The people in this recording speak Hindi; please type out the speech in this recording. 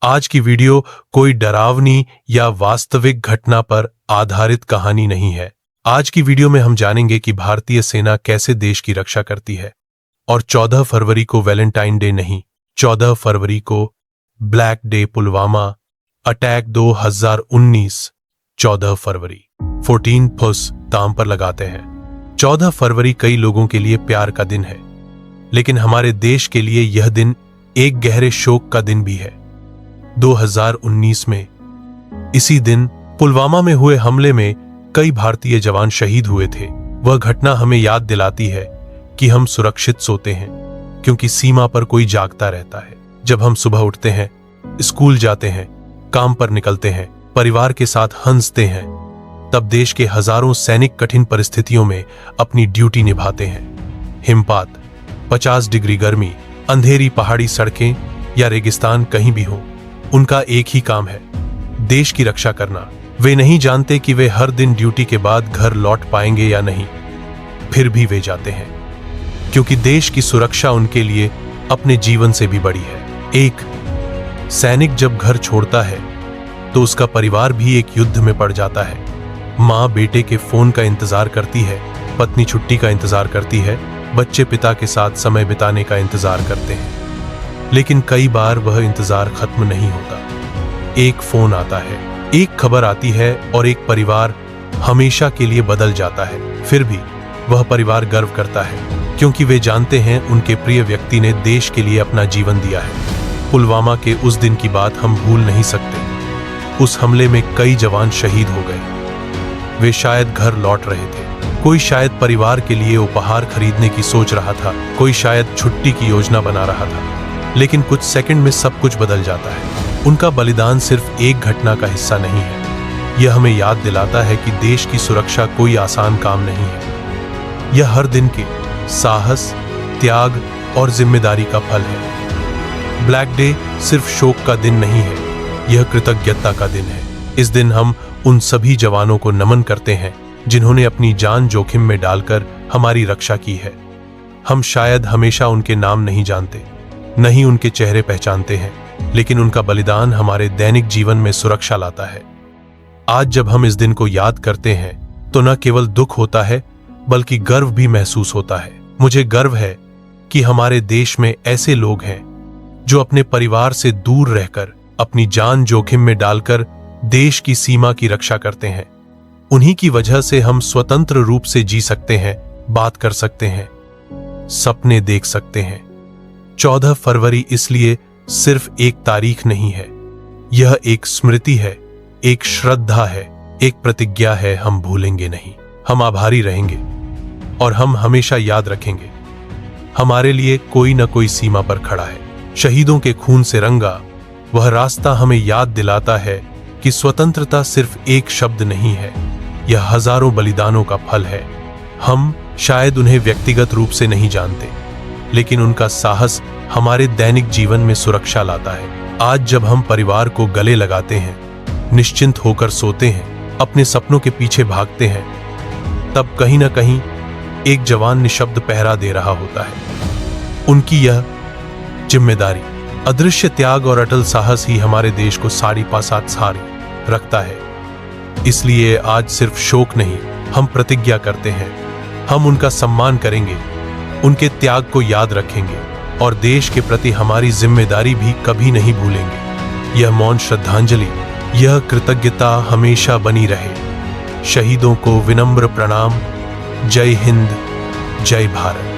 आज की वीडियो कोई डरावनी या वास्तविक घटना पर आधारित कहानी नहीं है। आज की वीडियो में हम जानेंगे कि भारतीय सेना कैसे देश की रक्षा करती है। और 14 फरवरी को वैलेंटाइन डे नहीं, 14 फरवरी को ब्लैक डे पुलवामा अटैक 2019। 14 फरवरी 14 फुस दाम पर लगाते हैं। 14 फरवरी कई लोगों के लिए प्यार का दिन है, लेकिन हमारे देश के लिए यह दिन एक गहरे शोक का दिन भी है। 2019 में इसी दिन पुलवामा में हुए हमले में कई भारतीय जवान शहीद हुए थे। वह घटना हमें याद दिलाती है कि हम सुरक्षित सोते हैं क्योंकि सीमा पर कोई जागता रहता है। जब हम सुबह उठते हैं, स्कूल जाते हैं, काम पर निकलते हैं, परिवार के साथ हंसते हैं, तब देश के हजारों सैनिक कठिन परिस्थितियों में अपनी ड्यूटी निभाते हैं। हिमपात, 50 डिग्री गर्मी, अंधेरी पहाड़ी सड़कें या रेगिस्तान कहीं भी हो, उनका एक ही काम है, देश की रक्षा करना। वे नहीं जानते कि वे हर दिन ड्यूटी के बाद घर लौट पाएंगे या नहीं, फिर भी वे जाते हैं क्योंकि देश की सुरक्षा उनके लिए अपने जीवन से भी बड़ी है। एक सैनिक जब घर छोड़ता है तो उसका परिवार भी एक युद्ध में पड़ जाता है। माँ बेटे के फोन का इंतजार करती है, पत्नी छुट्टी का इंतजार करती है, बच्चे पिता के साथ समय बिताने का इंतजार करते हैं, लेकिन कई बार वह इंतजार खत्म नहीं होता। एक फोन आता है, एक खबर आती है और एक परिवार हमेशा के लिए बदल जाता है। फिर भी वह परिवार गर्व करता है क्योंकि वे जानते हैं उनके प्रिय व्यक्ति ने देश के लिए अपना जीवन दिया है। पुलवामा के उस दिन की बात हम भूल नहीं सकते। उस हमले में कई जवान शहीद हो गए। वे शायद घर लौट रहे थे, कोई शायद परिवार के लिए उपहार खरीदने की सोच रहा था, कोई शायद छुट्टी की योजना बना रहा था, लेकिन कुछ सेकंड में सब कुछ बदल जाता है। उनका बलिदान सिर्फ एक घटना का हिस्सा नहीं है, यह हमें याद दिलाता है कि देश की सुरक्षा कोई आसान काम नहीं है। यह हर दिन के साहस, त्याग और जिम्मेदारी का फल है। ब्लैक डे सिर्फ शोक का दिन नहीं है, यह कृतज्ञता का दिन है। इस दिन हम उन सभी जवानों को नमन करते हैं जिन्होंने अपनी जान जोखिम में डालकर हमारी रक्षा की है। हम शायद हमेशा उनके नाम नहीं जानते, नहीं उनके चेहरे पहचानते हैं, लेकिन उनका बलिदान हमारे दैनिक जीवन में सुरक्षा लाता है। आज जब हम इस दिन को याद करते हैं तो न केवल दुख होता है बल्कि गर्व भी महसूस होता है। मुझे गर्व है कि हमारे देश में ऐसे लोग हैं जो अपने परिवार से दूर रहकर अपनी जान जोखिम में डालकर देश की सीमा की रक्षा करते हैं। उन्हीं की वजह से हम स्वतंत्र रूप से जी सकते हैं, बात कर सकते हैं, सपने देख सकते हैं। 14 फरवरी इसलिए सिर्फ एक तारीख नहीं है, यह एक स्मृति है, एक श्रद्धा है, एक प्रतिज्ञा है। हम भूलेंगे नहीं, हम आभारी रहेंगे और हम हमेशा याद रखेंगे हमारे लिए कोई न कोई सीमा पर खड़ा है। शहीदों के खून से रंगा वह रास्ता हमें याद दिलाता है कि स्वतंत्रता सिर्फ एक शब्द नहीं है, यह हजारों बलिदानों का फल है। हम शायद उन्हें व्यक्तिगत रूप से नहीं जानते, लेकिन उनका साहस हमारे दैनिक जीवन में सुरक्षा लाता है। आज जब हम परिवार को गले लगाते हैं, निश्चिंत होकर सोते हैं, अपने सपनों के पीछे भागते हैं, तब कहीं ना कहीं एक जवान निशब्द पहरा दे रहा होता है। उनकी यह जिम्मेदारी, अदृश्य त्याग और अटल साहस ही हमारे देश को साड़ी पासात सारी रखता है। इसलिए आज सिर्फ शोक नहीं, हम प्रतिज्ञा करते हैं, हम उनका सम्मान करेंगे, उनके त्याग को याद रखेंगे और देश के प्रति हमारी जिम्मेदारी भी कभी नहीं भूलेंगे। यह मौन श्रद्धांजलि, यह कृतज्ञता हमेशा बनी रहे। शहीदों को विनम्र प्रणाम। जय हिंद, जय भारत।